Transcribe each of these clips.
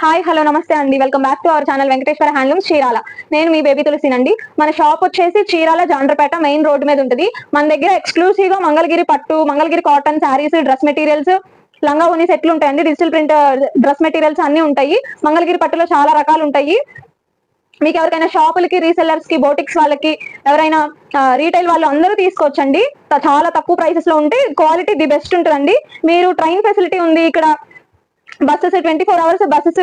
Hi hello నమస్తే అండి, welcome back to our channel Venkateswara handlooms Chirala. నేను మీ బేబీ తులసినండి. మన షాప్ వచ్చేసి చీరాల జాండ్రపేట మెయిన్ రోడ్ మీద ఉంటుంది. మన దగ్గర ఎక్స్క్లూసివ్ గా మంగళగిరి పట్టు, Mangalagiri cotton saris, dress materials, లంగా ఓని సెట్లు ఉంటాయండి. డిజిటల్ ప్రింట్ డ్రెస్ మెటీరియల్స్ అన్ని ఉంటాయి. మంగళగిరి పట్టులో చాలా రకాలు ఉంటాయి. మీకు ఎవరికైనా షాపులకి, రీసెల్లర్స్ కి, బోటిక్స్ వాళ్ళకి, ఎవరైనా రీటైల్ వాళ్ళు అందరూ తీసుకోవచ్చండి. చాలా తక్కువ ప్రైసెస్ లో ఉంటే క్వాలిటీ ది బెస్ట్ ఉంటుందండి. మీరు ట్రైన్ ఫెసిలిటీ ఉంది ఇక్కడ, buses 24 hours buses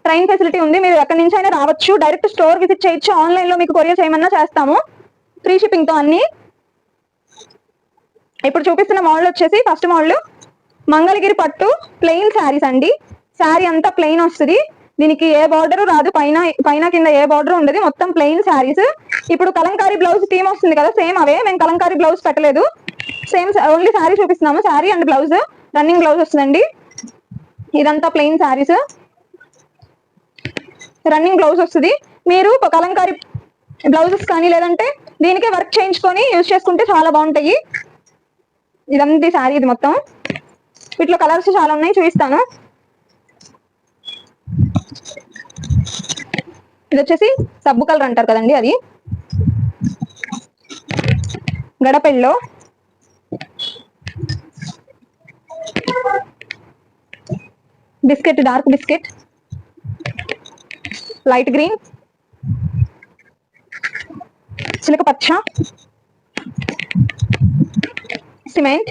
train facility ఉంది. మీరు ఎక్కడి నుంచి అయినా రావచ్చు, డైరెక్ట్ స్టోర్ విజిట్ చేయొచ్చు, ఆన్లైన్ లో మీకు కొరియర్ చేయమన్నా చేస్తాము, ఫ్రీ షిప్పింగ్ తో అన్ని. ఇప్పుడు చూపిస్తున్న మోడల్ వచ్చేసి ఫస్ట్ మోడల్ మంగళగిరి పట్టు ప్లెయిన్ శారీస్ అండి. శారీ అంతా ప్లెయిన్ వస్తుంది, దీనికి ఏ బార్డర్ రాదు, పైన కింద ఏ బార్డర్ ఉండదు, మొత్తం ప్లెయిన్ శారీస్. ఇప్పుడు కలంకారీ బ్లౌజ్ థీమ్ వస్తుంది కదా, సేమ్ అవే. మేము కలంకారీ బ్లౌజ్ పెట్టలేదు, సేమ్ ఓన్లీ శారీ చూపిస్తున్నాము. Sari and blouse, running blouse వస్తుందండి. ఇదంతా ప్లెయిన్ శారీస్, రన్నింగ్ బ్లౌజ్ వస్తుంది. మీరు కలంకారీ బ్లౌజెస్ కానీ లేదంటే దీనికే వర్క్ చేయించుకొని యూజ్ చేసుకుంటే చాలా బాగుంటాయి. ఇదంతా శారీ, ఇది మొత్తం. వీటిలో కలర్స్ చాలా ఉన్నాయి, చూపిస్తాను. ఇది వచ్చేసి సబ్బు కలర్ అంటారు కదండి, అది గడపెల్లో, biscuit, dark biscuit, light green, చిలక పచ్చ, సిమెంట్,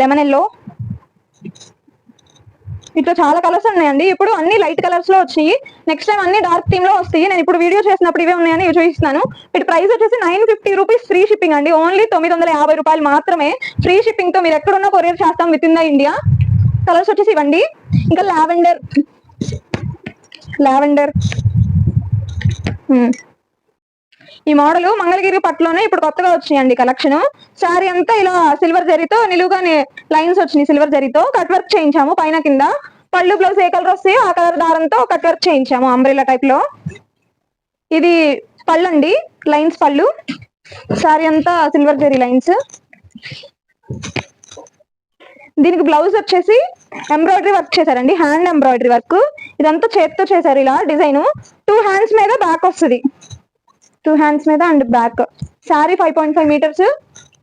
లెమన్ ఎల్లో. ఇట్లా చాలా కలర్స్ ఉన్నాయండి. ఇప్పుడు అన్ని లైట్ కలర్స్ లో వచ్చాయి, నెక్స్ట్ టైం అన్ని డార్క్ థీమ్ లో వస్తాయి. నేను ఇప్పుడు వీడియో చేసినప్పుడు ఇవే ఉన్నాయని ఇవి చూపిస్తున్నాను. వీటి ప్రైస్ వచ్చేసి 950 రూపీస్, ఫ్రీ షిప్పింగ్ అండి. ఓన్లీ 950 రూపాయలు మాత్రమే, ఫ్రీ షిప్పింగ్ తో మీరు ఎక్కడున్నా కొరియర్ చేస్తాం with in the India. Colours వచ్చేసి ఇవ్వండి. ఇంకా లావెండర్, ఈ మోడల్ మంగళగిరి పట్టులోనే ఇప్పుడు కొత్తగా వచ్చినాయండి కలెక్షన్. శారీ అంతా ఇలా సిల్వర్ జరీతో నిలువుగానే లైన్స్ వచ్చినాయి, సిల్వర్ జరీతో కట్ వర్క్ చేయించాము పైన కింద. పళ్ళు బ్లౌజ్ ఏ కలర్ వస్తాయో ఆ కలర్ దారంతో కట్ వర్క్ చేయించాము, అంబ్రెల్లా టైప్ లో. ఇది పళ్ళు అండి, లైన్స్ పళ్ళు. శారీ అంతా సిల్వర్ జరీ లైన్స్. దీనికి బ్లౌజ్ వచ్చేసి ఎంబ్రాయిడరీ వర్క్ చేశారండి, హ్యాండ్ ఎంబ్రాయిడరీ వర్క్. ఇదంతా చేతితో చేశారు ఇలా డిజైన్. 2 హ్యాండ్స్ మీద బ్యాక్ వస్తుంది, 2 హ్యాండ్స్ మీద and back. Sari 5.5 metres,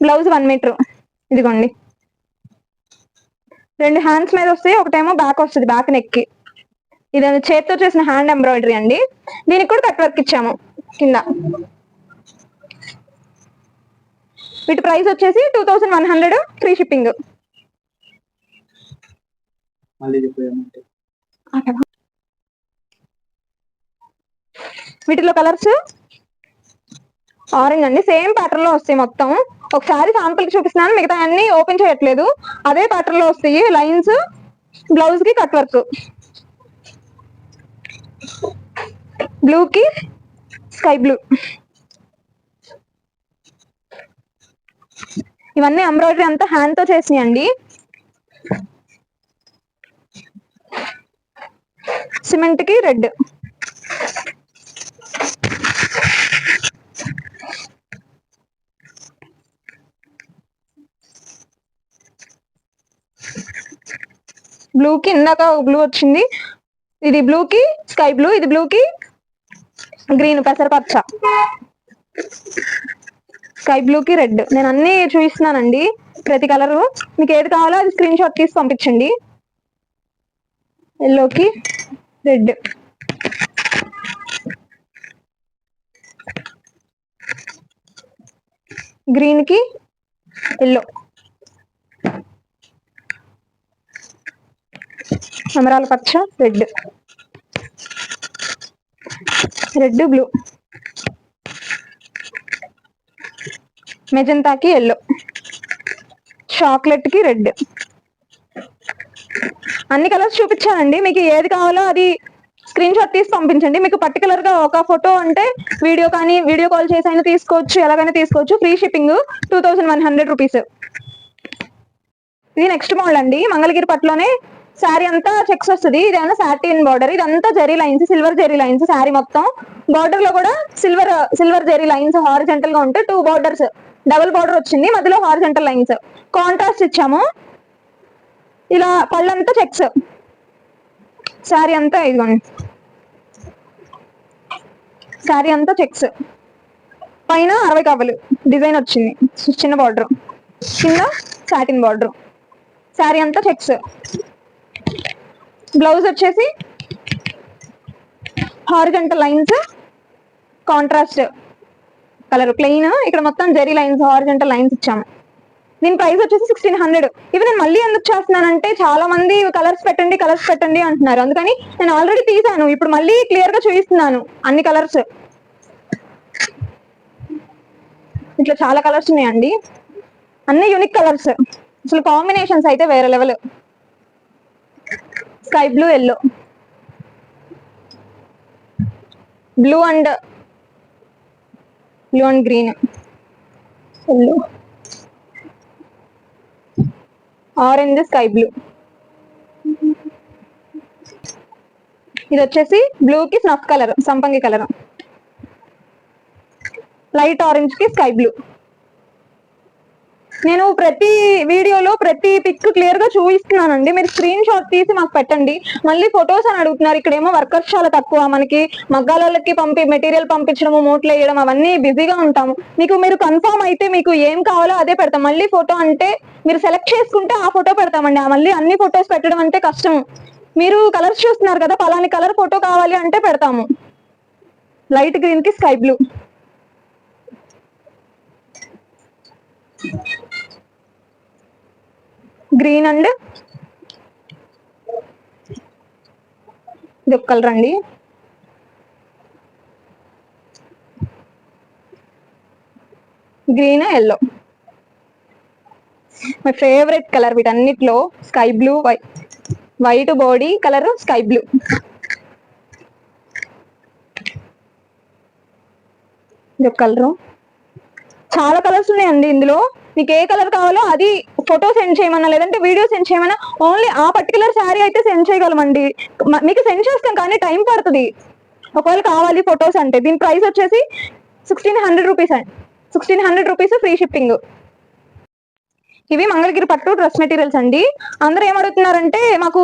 blouse 1 metre. ఇదిగోండి, 2 హ్యాండ్స్ మీద వస్తాయి, ఒకటేమో బ్యాక్ వస్తుంది, బ్యాక్ నెక్ కి. ఇది చేతితో చేసిన హ్యాండ్ ఎంబ్రాయిడరీ అండి. దీనికి కూడా కట్ వర్క్ ఇచ్చాము కింద. వీటి ప్రైస్ వచ్చేసి 2100, ఫ్రీ షిప్పింగ్. వీటిలో కలర్స్ ఆరెంజ్ అండి, సేమ్ ప్యాటర్న్ లో వస్తాయి మొత్తం. ఒకసారి శాంపుల్ కి చూపిస్తున్నాను, మిగతా అన్ని ఓపెన్ చేయట్లేదు, అదే ప్యాటర్న్ లో వస్తాయి. లైన్స్, బ్లౌజ్ కి కట్ వర్క్, బ్లూ కి స్కై బ్లూ. ఇవన్నీ ఎంబ్రాయిడరీ అంతా హ్యాండ్ తో చేసినాయండి. సిమెంట్ కి రెడ్, బ్లూ కి ఇందాక బ్లూ వచ్చింది, ఇది బ్లూ కి స్కై బ్లూ, ఇది బ్లూ కి గ్రీన్ పెసరపచ్చ, స్కై బ్లూ కి రెడ్. నేను అన్ని చూపిస్తున్నానండి, ప్రతి కలరు. మీకు ఏది కావాలో అది స్క్రీన్ షాట్ తీసి పంపించండి. ఎల్లోకి రెడ్, గ్రీన్ కి ఎల్లో, ఎమరాల పచ్చ, రెడ్, రెడ్ బ్లూ, మెజంతాకి ఎల్లో, చాక్లెట్ కి రెడ్. అన్ని కలర్స్ చూపించానండి, మీకు ఏది కావాలో అది స్క్రీన్ షాట్ తీసి పంపించండి. మీకు పర్టికులర్ గా ఒక ఫోటో అంటే వీడియో కానీ, వీడియో కాల్ చేసి అయినా తీసుకోవచ్చు, ఎలాగైనా తీసుకోవచ్చు. Free shipping 2100 rupees. ఇది నెక్స్ట్ మోడల్ అండి, మంగళగిరి పట్టులోనే శారీ అంతా చెక్స్ వస్తుంది. ఇదేమన్నా సాటిన్ బార్డర్, ఇదంతా zari lines, silver zari lines. Sari మొత్తం బార్డర్ లో కూడా సిల్వర్ జరీ లైన్స్ హారిజంటల్ గా ఉంటే 2 బార్డర్స్, డబుల్ బార్డర్ వచ్చింది, మధ్యలో హారిజంటల్ లైన్స్. కాంట్రాస్ట్ ఇచ్చాము. ఇలా పళ్ళంతా చెక్స్, శారీ అంతా ఇదిగోండి, శారీ అంతా చెక్స్, పైన 60 కవ్వలు డిజైన్ వచ్చింది, చిన్న బార్డర్, కింద సాటిన్ బార్డర్, శారీ అంతా చెక్స్. బ్లౌజ్ వచ్చేసి horizontal lines, contrast colour plain, ఇక్కడ మొత్తం జెరీ లైన్స్, హారిజంటల్ లైన్స్ ఇచ్చాము. దీని ప్రైస్ వచ్చేసి 1600. ఇవి నేను మళ్ళీ ఎందుకు చేస్తున్నానంటే చాలా మంది కలర్స్ పెట్టండి అంటున్నారు, అందుకని నేను ఆల్రెడీ తీసాను, ఇప్పుడు మళ్ళీ క్లియర్ గా చూపిస్తున్నాను అన్ని కలర్స్. ఇట్లా చాలా కలర్స్ ఉన్నాయండి, అన్ని యూనిక్ కలర్స్, అసలు కాంబినేషన్స్ అయితే వేరే level. Sky blue, yellow, blue and green, yellow, orange, sky blue. ఇది వచ్చేసి బ్లూ కి స్నఫ్ కలర్, సంపంగి కలర్, లైట్ ఆరెంజ్ కి స్కై బ్లూ. నేను ప్రతి వీడియోలో ప్రతి పిక్ క్లియర్ గా చూపిస్తున్నానండి, మీరు స్క్రీన్ షాట్ తీసి మాకు పెట్టండి. మళ్ళీ ఫొటోస్ అని అడుగుతున్నారు, ఇక్కడేమో వర్కర్స్ చాలా తక్కువ, మనకి మగ్గాలకి మెటీరియల్ పంపించడము, మూట్లు వేయడం అవన్నీ బిజీగా ఉంటాము. మీరు కన్ఫర్మ్ అయితే మీకు ఏం కావాలో అదే పెడతాం. మళ్ళీ ఫోటో అంటే మీరు సెలెక్ట్ చేసుకుంటే ఆ ఫోటో పెడతామండి, మళ్ళీ అన్ని ఫొటోస్ పెట్టడం అంటే కష్టం. మీరు కలర్స్ చూస్తున్నారు కదా, పలాని కలర్ ఫోటో కావాలి అంటే పెడతాము. లైట్ గ్రీన్ కి స్కై బ్లూ, గ్రీన్ అండ్ ఇది ఒక కలర్ అండి, green, yellow. My favourite colour వీటన్నిటిలో sky blue, white body colour, sky blue. ఇది ఒక కలరు, చాలా కలర్స్ ఉన్నాయండి ఇందులో. మీకు ఏ కలర్ కావాలో అది ఫోటో సెండ్ చేయమన్నా, లేదంటే వీడియో సెండ్ చేయమన్నా, ఓన్లీ ఆ పర్టికులర్ శారీ అయితే సెండ్ చేయగలమండి. మీకు సెండ్ చేస్తాం కానీ టైం పడుతుంది ఒకవేళ కావాలి ఫొటోస్ అంటే. దీని ప్రైస్ వచ్చేసి 1600 రూపీస్ అండి, 1600 రూపీస్ ఫ్రీ షిప్పింగ్. ఇవి మంగళగిరి పట్టు డ్రెస్ మెటీరియల్స్ అండి. అందరూ ఏమడుగుతున్నారంటే మాకు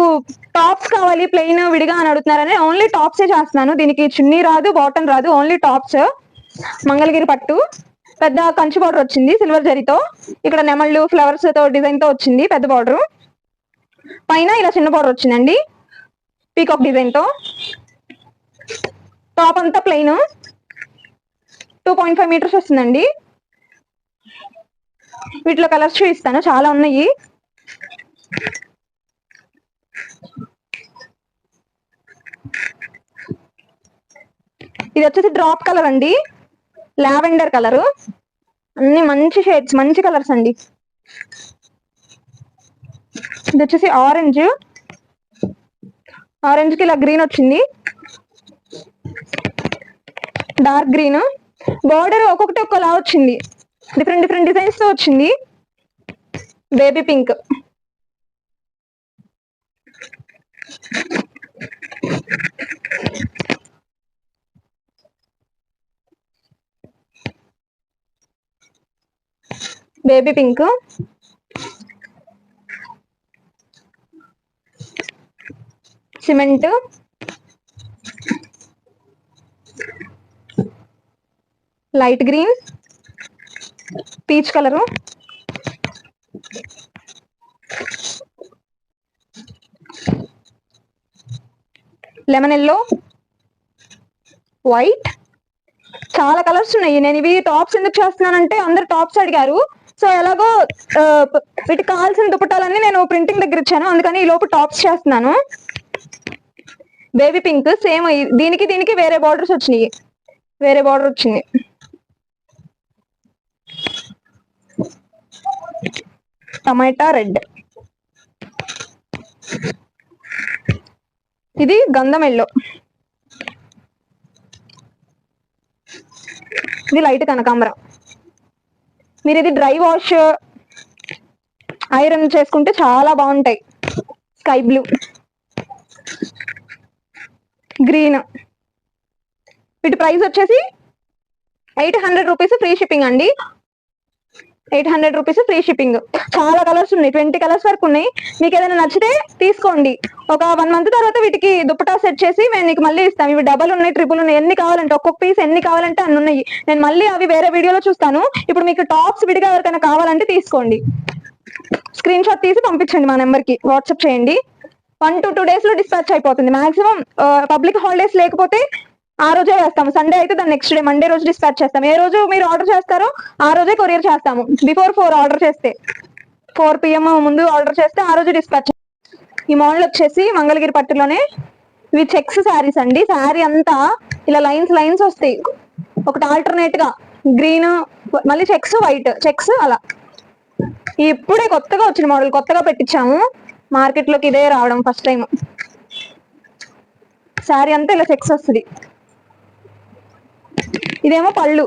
టాప్స్ కావాలి ప్లెయిన్ విడిగా అని అడుగుతున్నారని ఓన్లీ టాప్సే చేస్తున్నాను. దీనికి చున్నీ రాదు, బాటమ్ రాదు, ఓన్లీ టాప్స్. మంగళగిరి పట్టు, పెద్ద కంచి బార్డర్ వచ్చింది సిల్వర్ జరీతో, ఇక్కడ నెమళ్ళు ఫ్లవర్స్ తో డిజైన్ తో వచ్చింది పెద్ద బార్డర్, పైన ఇలా చిన్న బార్డర్ వచ్చిందండి పీకాక్ డిజైన్ తో. టాప్ అంతా ప్లెయిన్, 2.5 మీటర్స్ వస్తుందండి. వీటిలో కలర్స్ చూపిస్తాను, చాలా ఉన్నాయి. ఇది వచ్చేసి డ్రాప్ కలర్ అండి, లావెండర్ కలర్, అన్ని మంచి షేడ్స్, మంచి కలర్స్ అండి. ఇది వచ్చేసి ఆరెంజ్, ఆరెంజ్ కి ఇలా గ్రీన్ వచ్చింది, డార్క్ గ్రీన్, బార్డర్ ఒక్కొక్కటి ఒక్కలా వచ్చింది, డిఫరెంట్ డిజైన్స్ తో వచ్చింది. Baby pink, baby pink, cement, light green, peach colour, lemon yellow, white, చాలా కలర్స్ ఉన్నాయి. నేను ఇవి టాప్స్ ఎందుకు చేస్తున్నానంటే అందరు టాప్స్ అడిగారు, సో ఎలాగో వీటికి కావాల్సిన దుపట్టాలన్నీ నేను ప్రింటింగ్ దగ్గర ఇచ్చాను, అందుకని ఈ లోపు టాప్స్ చేస్తున్నాను. బేబీ పింక్ సేమ్, దీనికి వేరే బార్డర్స్ వచ్చినాయి, వేరే బార్డర్ వచ్చింది. టమాటా రెడ్, ఇది గంధం ఎల్లో, ఇది లైట్ కనకాంబరం. మీరు ఇది డ్రై వాష్ ఐరన్ చేసుకుంటే చాలా బాగుంటాయి. Sky blue, green. వీటి ప్రైస్ వచ్చేసి 800 రూపీస్ ఫ్రీ షిప్పింగ్ అండి. 800 రూపీస్ ఫ్రీ షిప్పింగ్. చాలా కలర్స్ ఉన్నాయి, 20 కలర్స్ వరకు ఉన్నాయి. మీకు ఏదైనా నచ్చితే తీసుకోండి. ఒక 1 మంత్ తర్వాత వీటికి దుప్పటా సెట్ చేసి మేము నీకు మళ్ళీ ఇస్తాం. ఇవి డబల్ ఉన్నాయి, ట్రిపుల్ ఉన్నాయి, ఎన్ని కావాలంటే ఒక్కొక్క పీస్ ఎన్ని కావాలంటే అన్ని ఉన్నాయి. నేను మళ్ళీ అవి వేరే వీడియోలో చూస్తాను. ఇప్పుడు మీకు టాప్స్ విడిగా ఎవరికైనా కావాలంటే తీసుకోండి. స్క్రీన్ షాట్ తీసి పంపించండి, మా నెంబర్ కి వాట్సాప్ చేయండి. 1 to 2 days లో డిస్పాచ్ అయిపోతుంది. మాక్సిమం పబ్లిక్ హాలిడేస్ లేకపోతే ఆ రోజే వేస్తాము. సండే అయితే దాని నెక్స్ట్ డే మండే రోజు డిస్పాచ్ చేస్తాం. ఏ రోజు మీరు ఆర్డర్ చేస్తారో ఆ రోజే కొరియర్ చేస్తాము. బిఫోర్ 4 ఆర్డర్ చేస్తే 4 PM ముందు ఆర్డర్ చేస్తే ఆ రోజు డిస్పాచ్. ఈ మోడల్ వచ్చేసి మంగళగిరి పట్టులోనే ఇవి చెక్స్ శారీస్ అండి. శారీ అంతా ఇలా లైన్స్ లైన్స్ వస్తాయి, ఒకటి ఆల్టర్నేట్ గా గ్రీన్ మళ్ళీ చెక్స్ వైట్ చెక్స్ అలా. ఇప్పుడే కొత్తగా వచ్చిన మోడల్, కొత్తగా పెట్టించాము మార్కెట్ లోకి. ఇదే రావడం ఫస్ట్ టైం. శారీ అంతా ఇలా చెక్స్ వస్తుంది. ఇదేమో పళ్ళు,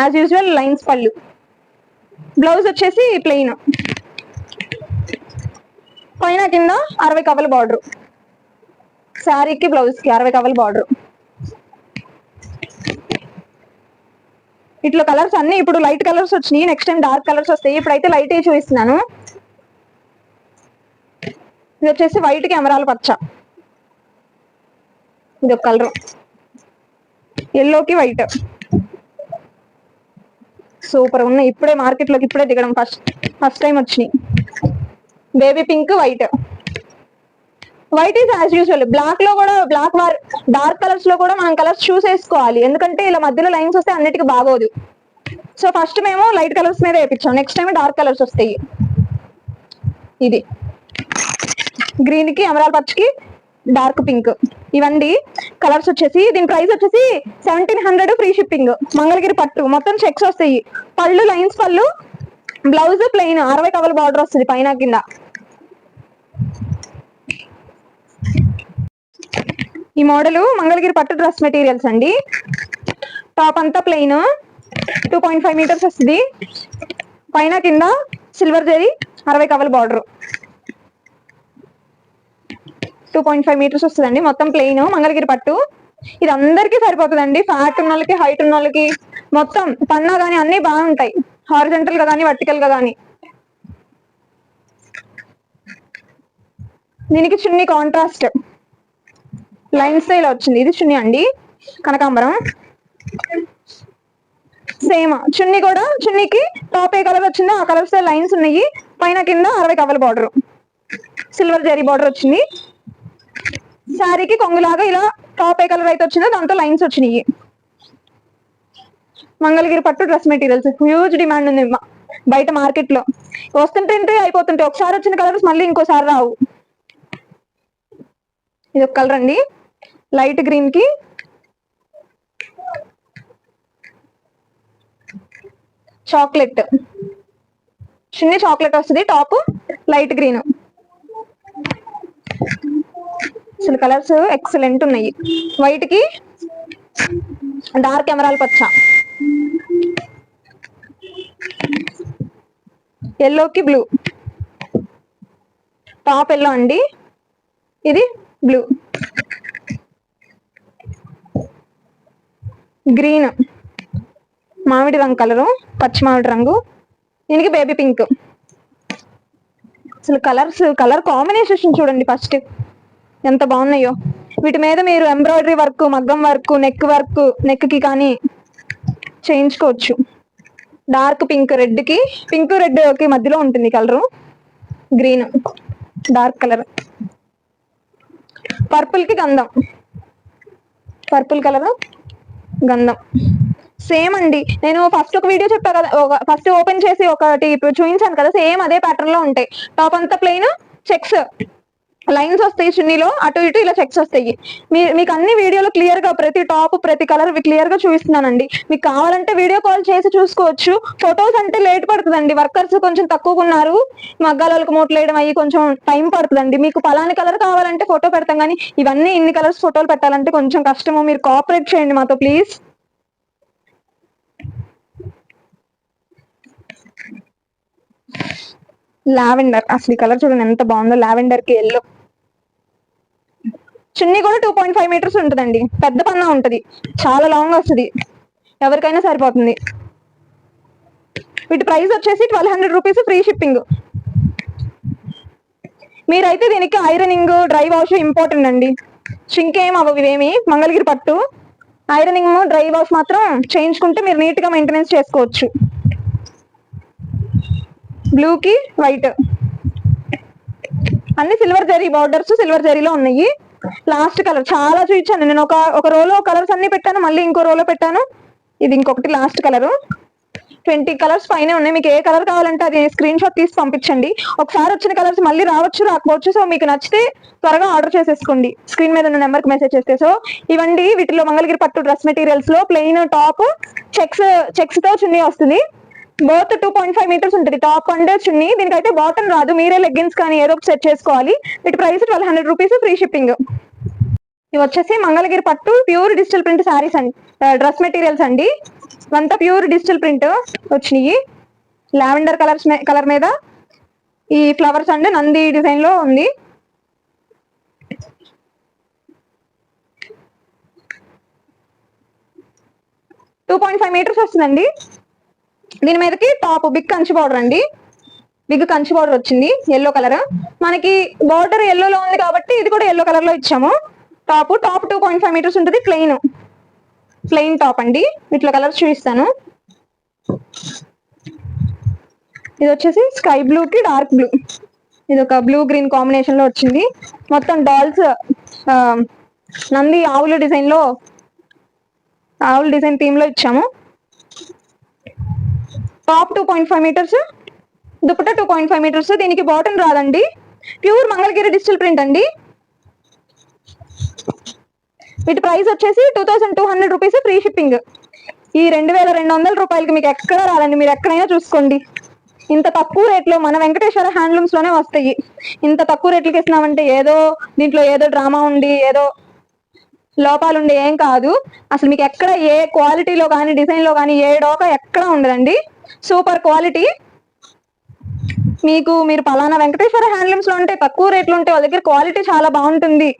యాజ్ యూజువల్ లైన్స్ పళ్ళు. బ్లౌజ్ వచ్చేసి ప్లెయిన్, పైన కింద 60 కవల బార్డర్. శారీకి బ్లౌజ్ కి 60 కవల బార్డర్. ఇట్లా కలర్స్ అన్ని ఇప్పుడు లైట్ కలర్స్ వచ్చినాయి, నెక్స్ట్ టైం డార్క్ కలర్స్ వస్తాయి. ఇప్పుడైతే లైట్ ఏ చూపిస్తున్నాను. ఇది వచ్చేసి వైట్ కి ఎమరాల పచ్చ, ఇది ఒక కలర్. ఎల్లోకి వైట్, సూపర్ ఉన్నాయి. ఇప్పుడే మార్కెట్ లోకి ఇప్పుడే దిగడం, ఫస్ట్ టైం వచ్చినాయి. Baby pink white. White is as usual. Black లో కూడా డార్క్ కలర్స్ లో కూడా మనం కలర్స్ చూస్ చేసుకోవాలి, ఎందుకంటే ఇలా మధ్యలో లైన్స్ వస్తే అన్నిటికీ బాగోదు. సో ఫస్ట్ మేము లైట్ కలర్స్ మీద వేయించాం, నెక్స్ట్ టైం డార్క్ కలర్స్ వస్తాయి. ఇది గ్రీన్ కి ఎమరాల్ పచ్చకి డార్క్ పింక్. ఇవన్నీ కలర్స్ వచ్చేసి దీని ప్రైస్ వచ్చేసి 1700 ఫ్రీ షిప్పింగ్. మంగళగిరి పట్టు మొత్తం చెక్స్ వస్తాయి. పళ్ళు లైన్స్ పళ్ళు, బ్లౌజ్ ప్లెయిన్ 60 కవల బార్డర్ వస్తుంది పైన కింద. ఈ మోడల్ మంగళగిరి పట్టు డ్రెస్ మెటీరియల్స్ అండి. టాప్ అంతా ప్లెయిన్, 2.5 మీటర్స్ వస్తుంది. పైన కింద సిల్వర్ జరీ 60 కవల బార్డర్, 2.5 మీటర్స్ వస్తుందండి. మొత్తం ప్లెయిన్ మంగళగిరి పట్టు. ఇది అందరికీ సరిపోతుందండి, ఫ్యాట్ ఉన్న వాళ్ళకి, హైట్ ఉన్న వాళ్ళకి. మొత్తం పన్నా గానీ అన్ని బాగుంటాయి, హారిజెంటల్ గా కానీ వర్టికల్ గా కానీ. దీనికి చున్నీ కాంట్రాస్ట్ లైన్స్ ఇలా వచ్చింది. ఇది చున్నీ అండి, కనకాంబరం. సేమ్ చున్నీ కూడా, చున్నీకి టాప్ ఏ కలర్ వచ్చిందో ఆ కలర్స్ లైన్స్ ఉన్నాయి. పైన కింద 60 కవల బార్డర్, సిల్వర్ జరీ బార్డర్ వచ్చింది. శారీకి కొంగులాగా ఇలా టాప్ ఏ కలర్ అయితే వచ్చిందో దాంతో లైన్స్ వచ్చినాయి. మంగళగిరి పట్టు డ్రెస్ మెటీరియల్స్ హ్యూజ్ డిమాండ్ ఉంది బయట మార్కెట్ లో. వస్తుంటే అయిపోతుంటాయి, ఒకసారి వచ్చిన కలర్స్ మళ్ళీ ఇంకోసారి రావు. ఇది ఒక కలర్ అండి, లైట్ గ్రీన్ కి చాక్లెట్. చిన్న చాక్లెట్ వస్తుంది, టాప్ లైట్ గ్రీన్. అసలు కలర్స్ ఎక్సలెంట్ ఉన్నాయి. వైట్ కి డార్క్ ఎమరాల్ పచ్చ, ఎల్లోకి బ్లూ. టాప్ ఎల్లో అండి, ఇది బ్లూ. గ్రీన్ మామిడి రంగు కలరు, పచ్చి మామిడి రంగు. దీనికి బేబీ పింక్. అసలు కలర్ కాంబినేషన్ చూడండి ఫస్ట్ ఎంత బాగున్నాయో. వీటి మీద మీరు ఎంబ్రాయిడరీ వర్క్, మగ్గం వర్క్, నెక్ కి కానీ చేయించుకోవచ్చు. డార్క్ పింక్ రెడ్ కి, పింక్ రెడ్ కి మధ్యలో ఉంటుంది colour. Green dark colour. Purple కి గంధం, పర్పుల్ కలర్ గంధం. సేమ్ అండి, నేను ఫస్ట్ ఒక వీడియో చెప్పా కదా, ఫస్ట్ ఓపెన్ చేసి ఒకటి చూపించాను కదా, సేమ్ అదే ప్యాటర్న్ లో ఉంటాయి. టాప్ అంతా ప్లెయిన్, చెక్స్ లైన్స్ వస్తాయి. చున్నీలో అటు ఇటు ఇలా చెక్స్ వస్తాయి. మీకు అన్ని వీడియోలో క్లియర్ గా ప్రతి టాప్ ప్రతి కలర్ క్లియర్ గా చూపిస్తున్నానండి. మీకు కావాలంటే వీడియో కాల్ చేసి చూసుకోవచ్చు. ఫొటోస్ అంటే లేట్ పడుతుందండి, వర్కర్స్ కొంచెం తక్కువగా ఉన్నారు. మగ్గాలకు మూటలు వేయడం అయ్యి కొంచెం టైం పడుతుందండి. మీకు పలాని కలర్ కావాలంటే ఫోటో పెడతాం, కానీ ఇవన్నీ ఇన్ని కలర్స్ ఫోటోలు పెట్టాలంటే కొంచెం కష్టము. మీరు కోఆపరేట్ చేయండి మాతో ప్లీజ్. లావెండర్, అసలు ఈ కలర్ చూడండి ఎంత బాగుందో, లావెండర్ కి ఎల్లో. చున్నీ కూడా 2.5 మీటర్స్ ఉంటుందండి, పెద్ద పన్నా ఉంటది, చాలా లాంగ్ వస్తుంది, ఎవరికైనా సరిపోతుంది. వీటి ప్రైస్ వచ్చేసి 1200 రూపీస్, ఫ్రీ షిప్పింగ్. మీరైతే దీనికి ఐరనింగ్, డ్రై వాష్ ఇంపార్టెంట్ అండి. షింక్ ఏం అవ్వవు ఇవేమి. మంగళగిరి పట్టు ఐరనింగ్, డ్రై వాష్ మాత్రం చేయించుకుంటే మీరు నీట్ గా మెయింటెనెన్స్ చేసుకోవచ్చు. బ్లూకి వైట్ అన్ని సిల్వర్ జరీ బార్డర్స్, సిల్వర్ జరీలో ఉన్నాయి. లాస్ట్ కలర్ చాలా చూపించాను నేను. ఒక రోలో కలర్స్ అన్ని పెట్టాను, మళ్ళీ ఇంకో రోలో పెట్టాను. ఇది ఇంకొకటి లాస్ట్ కలర్. 20 కలర్స్ పైన ఉన్నాయి. మీకు ఏ కలర్ కావాలంటే అది స్క్రీన్ షాట్ తీసి పంపించండి. ఒకసారి వచ్చిన కలర్స్ మళ్ళీ రావచ్చు, రాకపోవచ్చు. సో మీకు నచ్చితే త్వరగా ఆర్డర్ చేసేసుకోండి స్క్రీన్ మీద ఉన్న నెంబర్ కి మెసేజ్ చేస్తే. సో ఇవండి వీటిలో మంగళగిరి పట్టు డ్రెస్ మెటీరియల్స్ లో ప్లెయిన్ టాప్, చెక్స్ తో చున్నీ వస్తుంది. బోత్ 2.5 మీటర్స్ ఉంటుంది టాప్ అండ్ చున్నీ. దీనికైతే బాటమ్ రాదు, మీరే లెగ్గిన్స్ కానీ ఏదో సెట్ చేసుకోవాలి. వీటి ప్రైస్ 1200 రూపీస్, ఫ్రీ షిప్పింగ్. ఇవి వచ్చేసి మంగళగిరి పట్టు ప్యూర్ డిజిటల్ ప్రింట్ శారీస్ అండి, డ్రెస్ మెటీరియల్స్ అండి. అంతా ప్యూర్ డిజిటల్ ప్రింట్ వచ్చినాయి. లావెండర్ కలర్ మీద ఈ ఫ్లవర్స్ అండి నంది డిజైన్ లో ఉంది. టూ 2.5 మీటర్స్ వస్తుందండి. దీని మీదకి టాప్ బిగ్ కంచి బార్డర్ అండి. బిగ్ కంచి బార్డర్ వచ్చింది ఎల్లో కలర్. మనకి బార్డర్ ఎల్లోలో ఉంది కాబట్టి ఇది కూడా ఎల్లో కలర్ లో ఇచ్చాము. టాప్ 2.5 మీటర్స్ ఉంటుంది. ప్లెయిన్ టాప్ అండి. ఇట్లా కలర్స్ చూపిస్తాను. ఇది వచ్చేసి స్కై బ్లూ కి డార్క్ బ్లూ, ఇది ఒక బ్లూ గ్రీన్ కాంబినేషన్ లో వచ్చింది. మొత్తం డాల్స్ నంది ఆవుల డిజైన్ థీమ్ లో ఇచ్చాము. Top 2.5 metres, dupatta 2.5 metres. దీనికి బాటమ్ రాదండి, ప్యూర్ మంగళగిరి డిజిటల్ ప్రింట్ అండి. వీటి ప్రైస్ వచ్చేసి 2200 రూపీస్, ఫ్రీ షిప్పింగ్. ఈ 2200 రూపాయలకి మీకు ఎక్కడ రాదండి, మీరు ఎక్కడైనా చూసుకోండి. ఇంత తక్కువ రేట్లో మన వెంకటేశ్వర హ్యాండ్లూమ్స్ లోనే వస్తాయి. ఇంత తక్కువ రేట్లకి ఇస్తున్నామంటే దీంట్లో ఏదో డ్రామా ఉండి, ఏదో లోపాలు ఉండి ఏం కాదు. అసలు మీకు ఎక్కడ ఏ క్వాలిటీలో కానీ, డిజైన్ లో కానీ ఏ డోకా ఎక్కడ ఉండదండి. Super quality. మీరు పలానా వెంకటేశ్వర హ్యాండ్లూమ్స్ లో ఉంటే తక్కువ రేట్లు ఉంటే వాళ్ళ దగ్గర క్వాలిటీ చాలా బాగుంటుంది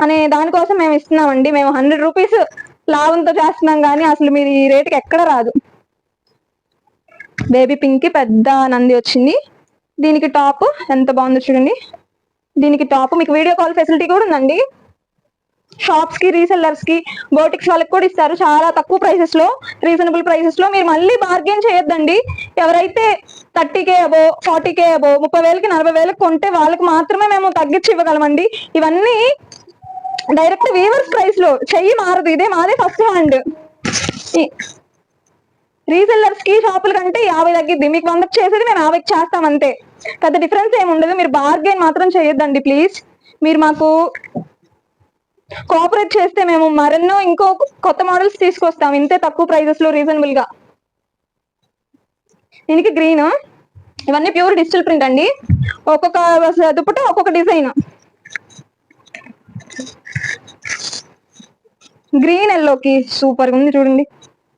అనే దానికోసం మేము ఇస్తున్నామండి. మేము 100 రూపీస్ లాభంతో చేస్తున్నాం కానీ అసలు మీరు ఈ రేటుకి ఎక్కడ రాదు. బేబీ పింక్ కి పెద్ద నంది వచ్చింది. దీనికి టాప్ ఎంత బాగుందో చూడండి. దీనికి టాప్ మీకు వీడియో కాల్ ఫెసిలిటీ కూడా ఉందండి. షాప్స్ కి, రీసెల్లర్స్ కి, బోటిక్స్ వాళ్ళకి కూడా ఇస్తారు చాలా తక్కువ ప్రైసెస్ లో, రీజనబుల్ ప్రైసెస్ లో. మీరు మళ్ళీ బార్గెన్ చేయొద్దండి. ఎవరైతే 30K అబో, 40K అబో, 30,000కి 40,000కి కొంటే వాళ్ళకి మాత్రమే మేము తగ్గించి ఇవ్వగలమండి. ఇవన్నీ డైరెక్ట్ వీవర్స్ ప్రైస్ లో, చెయ్యి మారదు. ఇదే మాదే ఫస్ట్ హ్యాండ్. రీసెల్లర్స్ కి, షాపుల కంటే 50 తగ్గిద్ది. మీకు 100కి చేసేది మేము 50కి చేస్తాం అంతే. పెద్ద డిఫరెన్స్ ఏమి ఉండదు. మీరు బార్గెన్ మాత్రం చేయొద్దండి ప్లీజ్. మీరు మాకు కోఆపరేట్ చేస్తే మేము మరెన్నో ఇంకో కొత్త మోడల్స్ తీసుకొస్తాం ఇంతే తక్కువ ప్రైజెస్ లో, రీజనబుల్ గా. దీనికి గ్రీన్. ఇవన్నీ ప్యూర్ డిజిటల్ ప్రింట్ అండి. ఒక్కొక్క దుపట్టా ఒక్కొక్క డిజైన్. గ్రీన్ ఎల్లోకి సూపర్ గా ఉంది చూడండి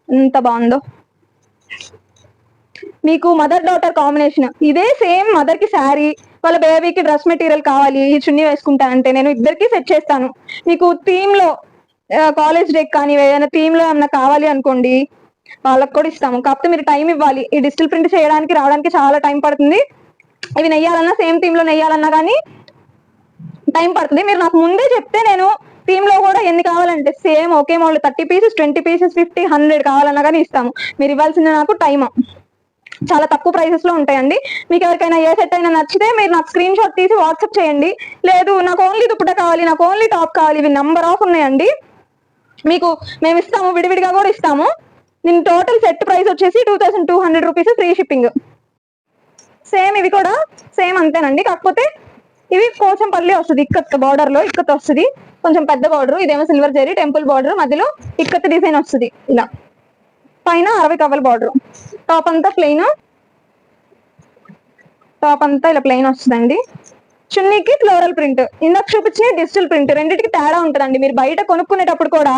ఎంత బాగుందో. మీకు మదర్ డాటర్ కాంబినేషన్. ఇదే సేమ్ మదర్ కి శారీ, వాళ్ళ బేబీకి డ్రెస్ మెటీరియల్ కావాలి, ఈ చున్నీ వేసుకుంటా అంటే నేను ఇద్దరికి సెట్ చేస్తాను. మీకు థీమ్ లో కాలేజ్ డే కానీ ఏదైనా థీమ్ లో ఏమన్నా కావాలి అనుకోండి, వాళ్ళకి కూడా ఇస్తాము. కాకపోతే మీరు టైం ఇవ్వాలి. ఈ డిజిటల్ ప్రింట్ చేయడానికి రావడానికి చాలా టైం పడుతుంది. ఇవి నెయ్యాలన్నా, సేమ్ థీమ్ లో నెయ్యాలన్నా కానీ టైం పడుతుంది. మీరు నాకు ముందే చెప్తే నేను థీమ్ లో కూడా ఎన్ని కావాలంటే సేమ్ ఒకే మోడల్ 30 పీసెస్, 20 పీసెస్, 50, 100 కావాలన్నా కానీ ఇస్తాము. మీరు ఇవ్వాల్సింది నాకు టైం. చాలా తక్కువ ప్రైసెస్ లో ఉంటాయండి. మీకు ఎవరికైనా ఏ సెట్ అయినా నచ్చితే మీరు నాకు స్క్రీన్ షాట్ తీసి వాట్సాప్ చేయండి. లేదు నాకు ఓన్లీ దుపట్టా కావాలి, నాకు ఓన్లీ టాప్ కావాలి, ఇవి నెంబర్ ఆఫ్ ఉన్నాయండి. మీకు మేము ఇస్తాము, విడివిడిగా కూడా ఇస్తాము. దీని టోటల్ సెట్ ప్రైస్ వచ్చేసి 2200 రూపీస్, ఫ్రీ షిప్పింగ్. సేమ్ ఇవి కూడా సేమ్ అంతేనండి. కాకపోతే ఇవి పోచంపల్లి వస్తుంది, ఇక్కత్ బార్డర్ లో ఇక్కత్ వస్తుంది. కొంచెం పెద్ద బార్డర్. ఇదేమో సిల్వర్ జరీ టెంపుల్ బార్డర్, మధ్యలో ఇక్కత్ డిజైన్ వస్తుంది. ఇలా పైన 60 కవల్ బార్డర్. టాప్ అంతా ప్లెయిన్, టాప్ అంతా ఇలా ప్లెయిన్ వస్తుందండి. చున్నీకి ఫ్లోరల్ ప్రింట్. ఇందాక చూపించిన డిజిటల్ ప్రింట్, రెండింటికి తేడా ఉంటుందండి. మీరు బయట కొనుక్కునేటప్పుడు కూడా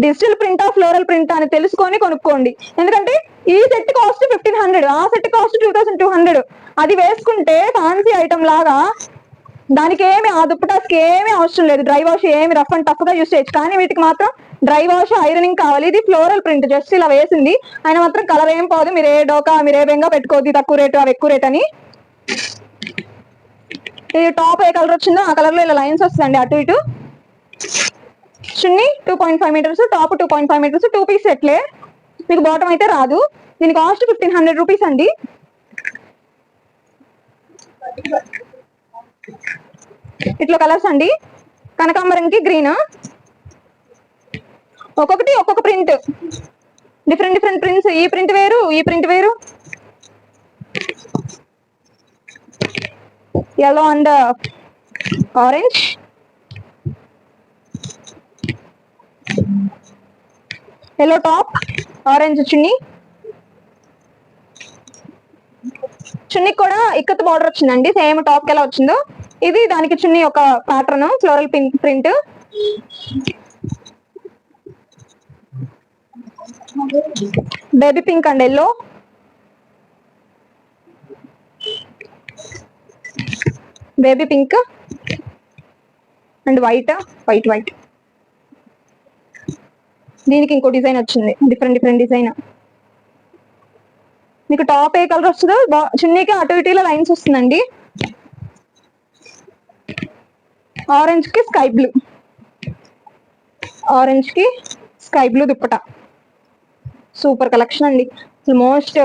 డిజిటల్ ప్రింటా ఫ్లోరల్ ప్రింట్ అని తెలుసుకొని కొనుక్కోండి. ఎందుకంటే ఈ సెట్ కాస్ట్ 1500, ఆ సెట్ కాస్ట్ 2200. అది వేసుకుంటే ఫ్యాన్సీ ఐటమ్ లాగా దానికి ఏమి ఆ దుప్పటాస్కి ఏమి అవసరం లేదు, డ్రై వాష్ ఏమి రఫ్ అండ్ టఫ్ గా యూస్ చేయొచ్చు. కానీ వీటికి మాత్రం డ్రై వాష్ ఐరనింగ్ కావాలి. ఇది ఫ్లోరల్ ప్రింట్, జస్ట్ ఇలా వేసింది, ఆయన మాత్రం కలర్ ఏం పోదు. మీరు ఏ డోకా మీరు ఏ బెంగా పెట్టుకోవద్దు తక్కువ రేటు అవి ఎక్కువ రేట్ అని. ఇది టాప్ ఏ కలర్ వచ్చిందో ఆ కలర్ లో ఇలా లైన్స్ వస్తుందండి అటు ఇటు. చున్నీ 2.5 మీటర్స్, టాప్ 2.5 మీటర్స్, 2 పీస్ సెట్లే. మీకు బాటమ్ అయితే రాదు. దీని కాస్ట్ 1500 రూపీస్ అండి. ఇట్లా కలర్స్ అండి, కనకాంబరంకి గ్రీన్, ఒక్కొక్కటి ఒక్కొక్క ప్రింట్, డిఫరెంట్ డిఫరెంట్ ప్రింట్స్. ఈ ప్రింట్ వేరు, ఈ ప్రింట్ వేరు. yellow and orange, yellow top, orange చున్నీ. చున్నీ కూడా ఇక్కత్ బార్డర్ వచ్చిందండి, సేమ్ టాప్ కి ఎలా వచ్చిందో. ఇది దానికి చున్నీ ఒక pattern floral print. Baby pink and yellow, baby pink and white, white white. దీనికి ఇంకో డిజైన్ వచ్చింది, డిఫరెంట్ డిఫరెంట్ డిజైన్. మీకు టాప్ ఏ కలర్ వస్తుందో చున్నీకి అటు ఇటులో లైన్స్ వస్తుందండి. ఆరెంజ్ కి స్కై బ్లూ, ఆరెంజ్ కి sky blue dupatta. Super collection అండి, మోస్ట్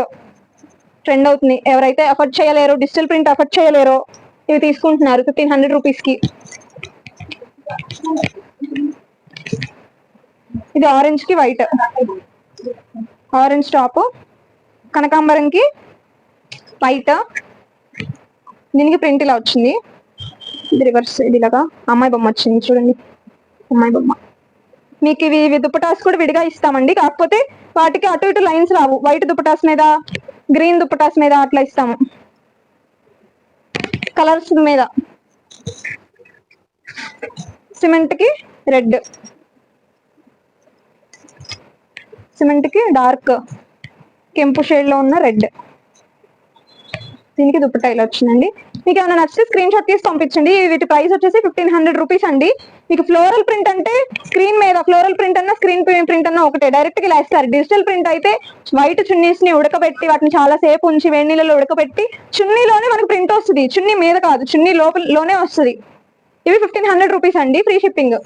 ట్రెండ్ అవుతుంది. ఎవరైతే అఫోర్డ్ చేయలేరో, డిజిటల్ ప్రింట్ అఫోర్డ్ చేయలేరో ఇవి తీసుకుంటున్నారు 1500 రూపీస్ కి. ఇది ఆరెంజ్ కి వైట్, ఆరెంజ్ టాప్, కనకాంబరంకి వైట్. దీనికి ప్రింట్ ఇలా వచ్చింది, ఇది రివర్స్, ఇది ఇలాగా అమ్మాయి బొమ్మ వచ్చింది చూడండి, అమ్మాయి బొమ్మ. మీకు ఇవి దుప్పటాస్ కూడా విడిగా ఇస్తామండి, కాకపోతే వాటికి అటు ఇటు లైన్స్ రావు. వైట్ దుప్పటాస్ మీద, గ్రీన్ దుప్పటాస్ మీద అట్లా ఇస్తాము, కలర్స్ మీద. సిమెంట్ కి రెడ్, సిమెంట్ కి డార్క్ కెంపు షేడ్ లో ఉన్న రెడ్. దీనికి దుప్పటా ఇలా వచ్చిందండి. మీకు ఏమైనా నచ్చితే స్క్రీన్ షాట్ తీసి పంపించండి. వీటి ప్రైస్ వచ్చేసి 1500 రూపీస్ అండి. మీకు ఫ్లోరల్ ప్రింట్ అంటే స్క్రీన్ మీద ఫ్లోరల్ ప్రింట్ అన్నా స్క్రీన్ ప్రింట్ అన్నా ఒకటే, డైరెక్ట్ గా ఇలా ఇస్తారు. డిజిటల్ ప్రింట్ అయితే వైట్ చున్నీస్ ని ఉడకబెట్టి వాటిని చాలా సేపు ఉంచి వేడి నీళ్ళలో ఉడకబెట్టి చున్నీలోనే మనకు ప్రింట్ వస్తుంది, చున్నీ మీద కాదు, చున్నీ లోపలలోనే వస్తుంది. ఇవి 1500 రూపీస్ అండి, ఫ్రీ షిప్పింగ్.